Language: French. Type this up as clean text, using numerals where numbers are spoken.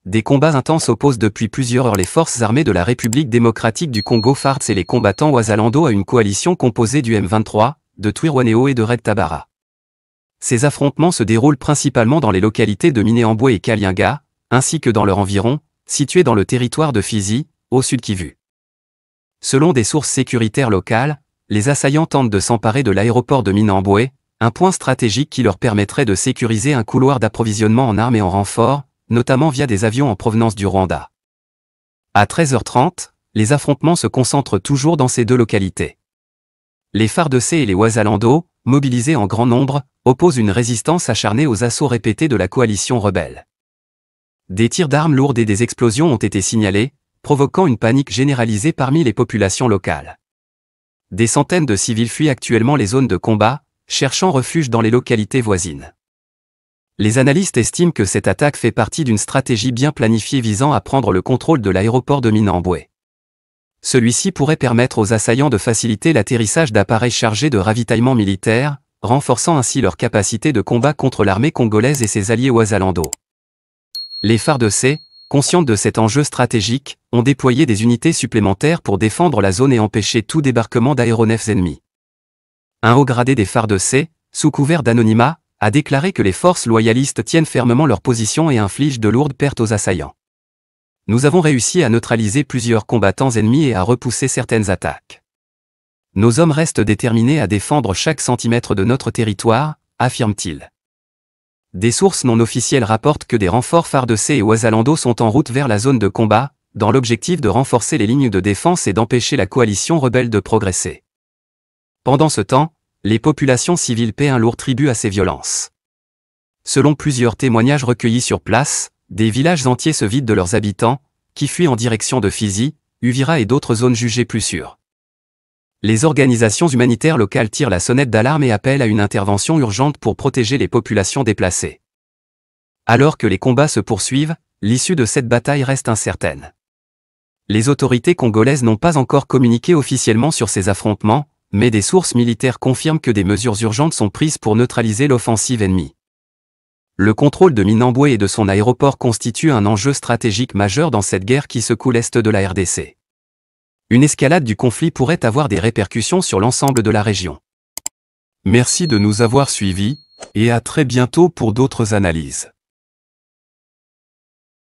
Des combats intenses opposent depuis plusieurs heures les forces armées de la République démocratique du Congo FARDC et les combattants Wazalendo à une coalition composée du M23, de Twirwaneho et de Red Tabara. Ces affrontements se déroulent principalement dans les localités de Minembwe et Kalienga, ainsi que dans leur environ, situés dans le territoire de Fizi, au sud Kivu. Selon des sources sécuritaires locales, les assaillants tentent de s'emparer de l'aéroport de Minembwe, un point stratégique qui leur permettrait de sécuriser un couloir d'approvisionnement en armes et en renforts, notamment via des avions en provenance du Rwanda. À 13h30, les affrontements se concentrent toujours dans ces deux localités. Les FARDC et les Wazalendo, mobilisés en grand nombre, opposent une résistance acharnée aux assauts répétés de la coalition rebelle. Des tirs d'armes lourdes et des explosions ont été signalés, provoquant une panique généralisée parmi les populations locales. Des centaines de civils fuient actuellement les zones de combat, cherchant refuge dans les localités voisines. Les analystes estiment que cette attaque fait partie d'une stratégie bien planifiée visant à prendre le contrôle de l'aéroport de Minembwe. Celui-ci pourrait permettre aux assaillants de faciliter l'atterrissage d'appareils chargés de ravitaillement militaire, renforçant ainsi leur capacité de combat contre l'armée congolaise et ses alliés Wazalendo. Les FARDC, conscientes de cet enjeu stratégique, ont déployé des unités supplémentaires pour défendre la zone et empêcher tout débarquement d'aéronefs ennemis. Un haut gradé des FARDC, sous couvert d'anonymat, a déclaré que les forces loyalistes tiennent fermement leur position et infligent de lourdes pertes aux assaillants. Nous avons réussi à neutraliser plusieurs combattants ennemis et à repousser certaines attaques. Nos hommes restent déterminés à défendre chaque centimètre de notre territoire, affirme-t-il. Des sources non officielles rapportent que des renforts FARDC et Wazalendo sont en route vers la zone de combat, dans l'objectif de renforcer les lignes de défense et d'empêcher la coalition rebelle de progresser. Pendant ce temps, les populations civiles paient un lourd tribut à ces violences. Selon plusieurs témoignages recueillis sur place, des villages entiers se vident de leurs habitants, qui fuient en direction de Fizi, Uvira et d'autres zones jugées plus sûres. Les organisations humanitaires locales tirent la sonnette d'alarme et appellent à une intervention urgente pour protéger les populations déplacées. Alors que les combats se poursuivent, l'issue de cette bataille reste incertaine. Les autorités congolaises n'ont pas encore communiqué officiellement sur ces affrontements, mais des sources militaires confirment que des mesures urgentes sont prises pour neutraliser l'offensive ennemie. Le contrôle de Minembwe et de son aéroport constitue un enjeu stratégique majeur dans cette guerre qui secoue l'est de la RDC. Une escalade du conflit pourrait avoir des répercussions sur l'ensemble de la région. Merci de nous avoir suivis, et à très bientôt pour d'autres analyses.